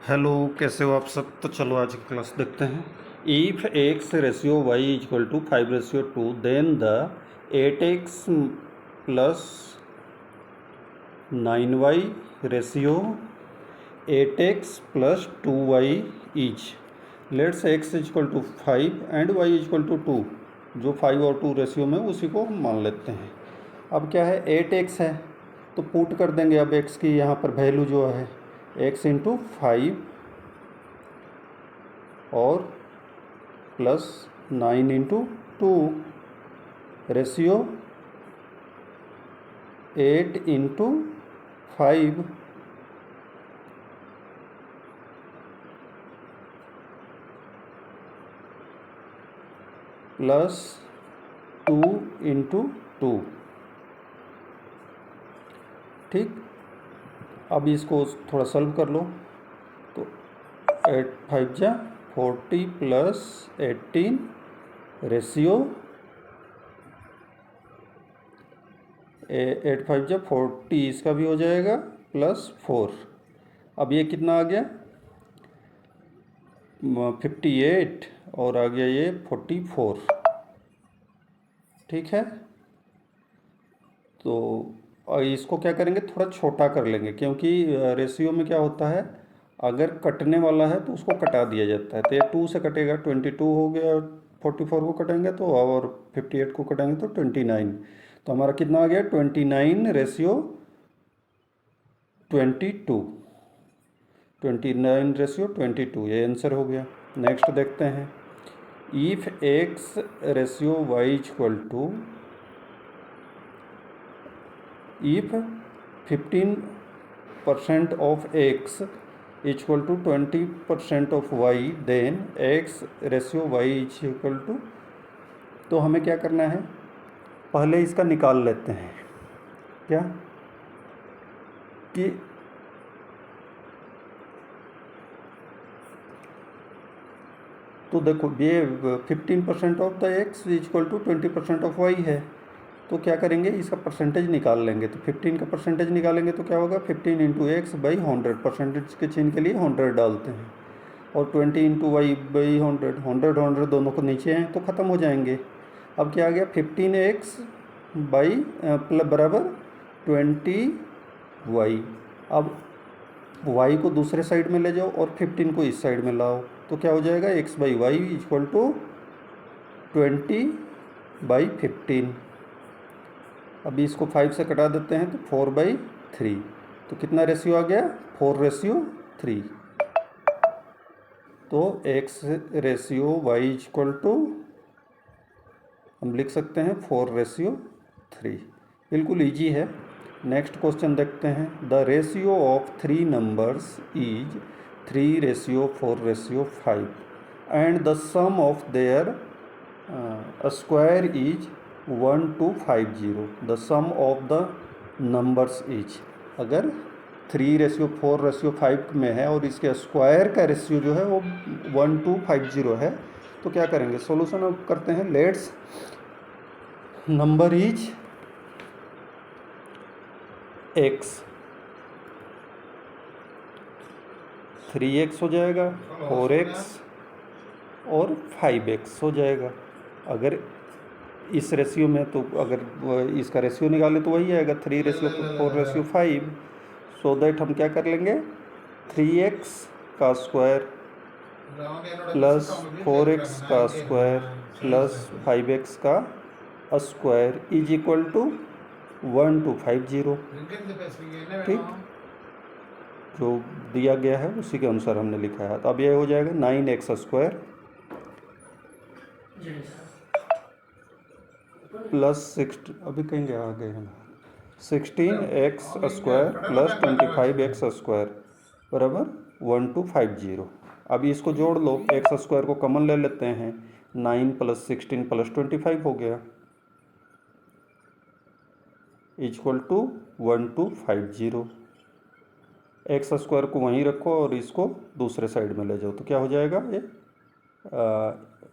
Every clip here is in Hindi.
हेलो, कैसे हो आप सब। तो चलो आज की क्लास देखते हैं। If X ratio Y equal to 5:2 then the 8x plus 9y ratio 8x plus 2y each. Let's x equal to 5 and y equal to 2। जो 5 और 2 रेशियो में उसी को मान लेते हैं। अब क्या है, 8x है तो पुट कर देंगे। अब x की यहाँ पर वैल्यू जो है x इंटू 5 और plus 9 into 2 ratio 8 into 5 plus 2 into 2। ठीक, अब इसको थोड़ा सॉल्व कर लो। तो 8 5 जा 40 प्लस 18 रेशियो 8 5 जा 40, इसका भी हो जाएगा प्लस 4। अब ये कितना आ गया 58 और आ गया ये 44। ठीक है, तो इसको क्या करेंगे, थोड़ा छोटा कर लेंगे, क्योंकि रेशियो में क्या होता है, अगर कटने वाला है तो उसको कटा दिया जाता है। तो ये 2 से कटेगा, 22 हो गया, 44 को कटेंगे तो, और 58 को कटेंगे तो 29। तो हमारा कितना आ गया 29 रेशियो 22, 29 रेशियो 22, ये आंसर हो गया। नेक्स्ट देखते हैं। If X ratio Y equal to, if 15% of x equal to 20% of y, then x ratio y is equal to, तो हमें क्या करना है, पहले इसका निकाल लेते हैं। क्या कि तो देखो, ये 15% of the x equal to 20% of y है। तो क्या करेंगे, इसका परसेंटेज निकाल लेंगे। तो 15 का परसेंटेज निकालेंगे तो क्या होगा, 15 इंटू एक्स बाई 100, परसेंटेज के चिन्ह के लिए 100 डालते हैं, और 20 इंटू वाई बाई 100, 100 दोनों को नीचे हैं तो ख़त्म हो जाएंगे। अब क्या आ गया 15x बाई बराबर 20y। अब y को दूसरे साइड में ले जाओ और 15 को इस साइड में लाओ, तो क्या हो जाएगा x by Y equal to 20/15। अभी इसको 5 से कटा देते हैं तो 4/3। तो कितना रेशियो आ गया 4:3। तो x ratio y equal to हम लिख सकते हैं 4:3। बिल्कुल इजी है। नेक्स्ट क्वेश्चन देखते हैं। The ratio of 3 numbers is 3:4:5 and the sum of their square is 1250। The sum of the numbers is, अगर 3:4:5 में है और इसके स्क्वायर का रेशियो जो है वो 1250 है, तो क्या करेंगे, सॉल्यूशन अब करते हैं। Let's number is x, 3x हो जाएगा, 4x और 5x हो जाएगा। अगर इस रेशियो में, तो अगर इसका रेशियो निकालें तो वही आएगा 3:4:5। सो दैट हम क्या कर लेंगे, 3x का स्क्वायर प्लस 4x का स्क्वायर प्लस 5x का स्क्वायर इज इक्वल टू 1250। ठीक, जो दिया गया है उसी के अनुसार हमने लिखा है। तो अब यह हो जाएगा 9x² प्लस 6, अभी कहीं गया आ गए हम, 16x² प्लस 25x² बराबर 1250। अभी इसको जोड़ लो, x² को कॉमन ले लेते हैं, 9 प्लस 16 प्लस 25 हो गया इक्वल टू 1250। x² को वहीं रखो और इसको दूसरे साइड में ले जाओ, तो क्या हो जाएगा, ये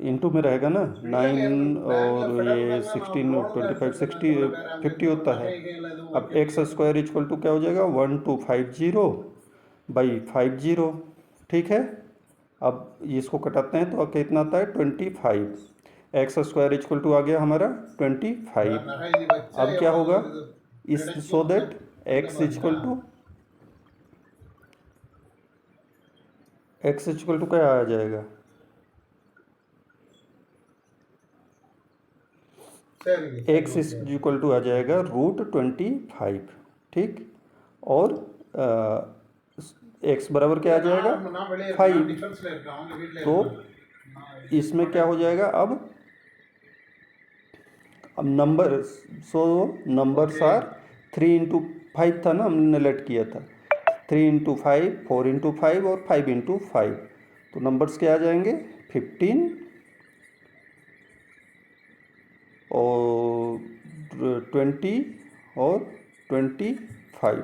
इंटू में रहेगा ना, 9 और ये 16 और 25 50 होता है। अब x² इक्वल टू क्या हो जाएगा 1250/50। ठीक है। अब इसको कटाते हैं तो कितना आता है 25। एक्स स्क्वायर इक्वल टू आ गया हमारा 25। अब क्या होगा इस so that X equal to क्या आ जाएगा, एक्स इक्वल टू आ जाएगा √25। ठीक, और एक्स बराबर क्या आ जाएगा 5। तो इसमें क्या हो जाएगा अब नंबर, सो नंबर्स आर 3 × 5 था ना, हमने लेट किया था 3 × 5, 4 × 5 और 5 × 5। तो नंबर्स क्या आ जाएंगे 15 और 20 और 25।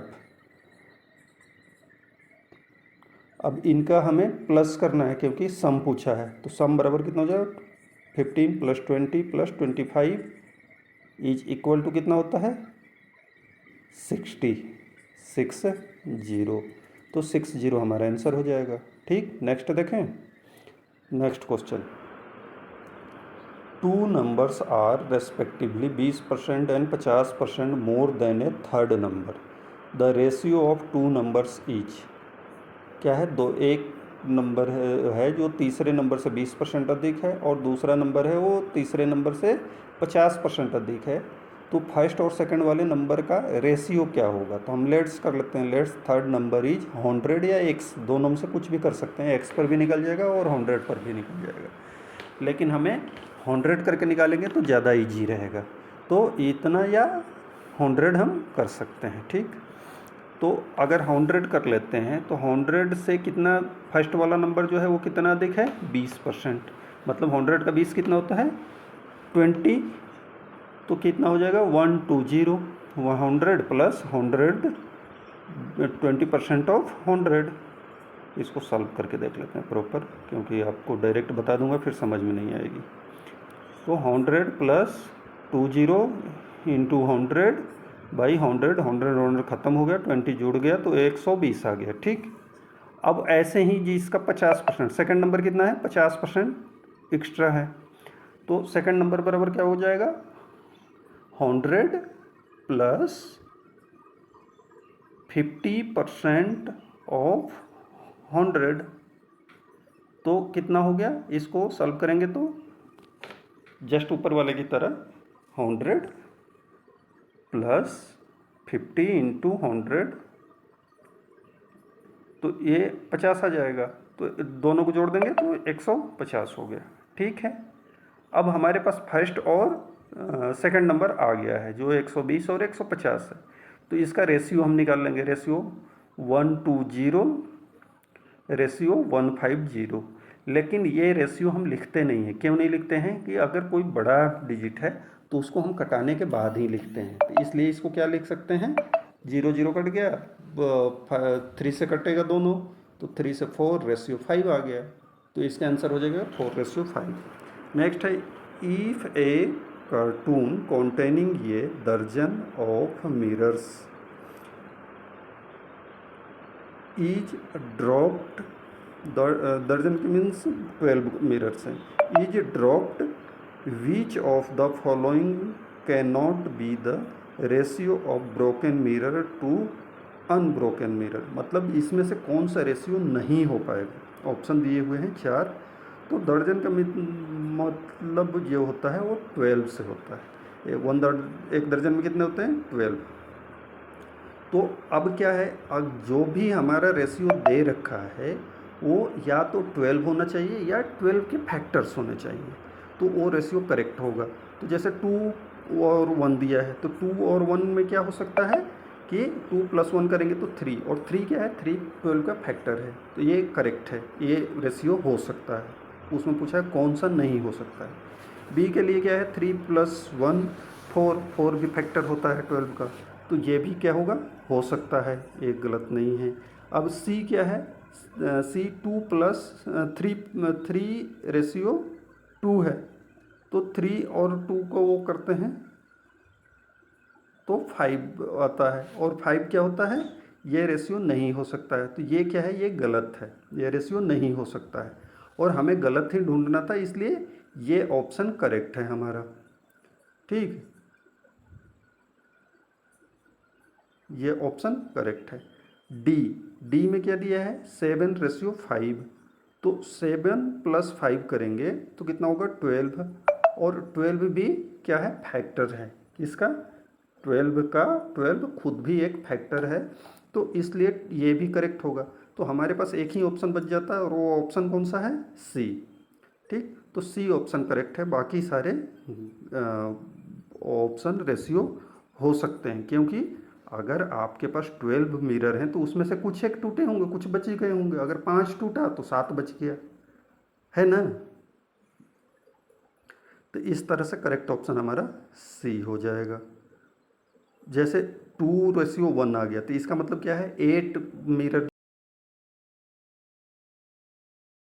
अब इनका हमें प्लस करना है क्योंकि सम पूछा है, तो सम बराबर कितना हो जाएगा 15 + 20 + 25 इज इक्वल टू कितना होता है 60। 60, तो 60 हमारा आंसर हो जाएगा। ठीक, नेक्स्ट देखें। Next question, 2 numbers are respectively 20% and 50% more than a third number. The ratio of 2 numbers each. क्या है, एक नंबर है जो तीसरे नंबर से 20% अधिक है और दूसरा नंबर है वो तीसरे नंबर से 50% अधिक है। तो फर्स्ट और सेकंड वाले नंबर का रेशियो क्या होगा। तो हम लेट्स कर लेते हैं, लेट्स थर्ड नंबर इज 100 या x, दोनों में से कुछ भी कर सकते हैं, x पर भी निकल जाएगा और 100 पर भी निकल जाएगा, लेकिन हमें 100 करके निकालेंगे तो ज़्यादा ईजी रहेगा। तो इतना या 100 हम कर सकते हैं। ठीक, तो अगर 100 कर लेते हैं तो 100 से कितना, फर्स्ट वाला नंबर जो है वो कितना अधिक है 20%, मतलब 100 का 20 कितना होता है 20। तो कितना हो जाएगा 120, 100 + 100 20% ऑफ 100। इसको सॉल्व करके देख लेते हैं प्रॉपर, क्योंकि आपको डायरेक्ट बता दूंगा फिर समझ में नहीं आएगी। तो 100 + 20 × 100 बाई 100, 100 ख़त्म हो गया, 20 जुड़ गया तो 120 आ गया। ठीक, अब ऐसे ही जी इसका 50%, सेकंड नंबर कितना है 50% एक्स्ट्रा है, तो सेकंड नंबर बराबर क्या हो जाएगा 100 + 50% ऑफ 100। तो कितना हो गया, इसको सॉल्व करेंगे तो जस्ट ऊपर वाले की तरह 100 + 50 × 100, तो ये 50 आ जाएगा, तो दोनों को जोड़ देंगे तो 150 हो गया। ठीक है, अब हमारे पास फर्स्ट और सेकंड नंबर आ गया है जो 120 और 150 है। तो इसका रेशियो हम निकाल लेंगे, रेशियो 120 रेशियो 150। लेकिन ये रेशियो हम लिखते नहीं हैं, क्यों नहीं लिखते हैं कि अगर कोई बड़ा डिजिट है तो उसको हम कटाने के बाद ही लिखते हैं, तो इसलिए इसको क्या लिख सकते हैं 0 0 कट गया, 3 से कटेगा दोनों, तो 3 से 4 रेशियो 5 आ गया, तो इसका आंसर हो जाएगा 4/5। नेक्स्ट है, if a carton containing a दर्जन ऑफ मिरर्स इज ड्रॉप्ड, दर्जन की मीन्स 12 मिरर्स हैं, is dropped, which of the following can not be the ratio of broken mirror to unbroken mirror. मतलब इसमें से कौन सा रेशियो नहीं हो पाएगा। ऑप्शन दिए हुए हैं 4। तो दर्जन का मतलब जो होता है वो 12 से होता है, एक दर्जन में कितने होते हैं 12। तो अब क्या है, अब जो भी हमारा रेशियो दे रखा है वो या तो 12 होना चाहिए या 12 के फैक्टर्स होने चाहिए, तो वो रेशियो करेक्ट होगा। तो जैसे 2 और 1 दिया है, तो 2 और 1 में क्या हो सकता है कि 2 + 1 करेंगे तो 3, और 3 क्या है 3 12 का फैक्टर है, तो ये करेक्ट है, ये रेशियो हो सकता है। उसमें पूछा है कौन सा नहीं हो सकता है। बी के लिए क्या है 3 + 1 4, 4 भी फैक्टर होता है 12 का, तो ये भी क्या होगा हो सकता है, एक गलत नहीं है। अब सी क्या है, सी 2 + 3 रेशियो 2 है, तो 3 और 2 को वो करते हैं तो 5 आता है, और 5 क्या होता है ये रेशियो नहीं हो सकता है। तो ये क्या है, ये गलत है, ये रेशियो नहीं हो सकता है और हमें गलत ही ढूंढना था, इसलिए ये ऑप्शन करेक्ट है हमारा। ठीक, ये ऑप्शन करेक्ट है। डी, डी में क्या दिया है, 7:5। तो 7 + 5 करेंगे तो कितना होगा, 12। और 12 भी क्या है, फैक्टर है किसका, 12 का। 12 खुद भी एक फैक्टर है, तो इसलिए ये भी करेक्ट होगा। तो हमारे पास एक ही ऑप्शन बच जाता है और वो ऑप्शन कौन सा है, सी। ठीक, तो सी ऑप्शन करेक्ट है। बाकी सारे ऑप्शन रेशियो हो सकते हैं, क्योंकि अगर आपके पास 12 मिरर हैं तो उसमें से कुछ एक टूटे होंगे, कुछ बच गए होंगे। अगर 5 टूटा तो 7 बच गया, है ना। तो इस तरह से करेक्ट ऑप्शन हमारा सी हो जाएगा। जैसे 2:1 आ गया, तो इसका मतलब क्या है, 8 मिरर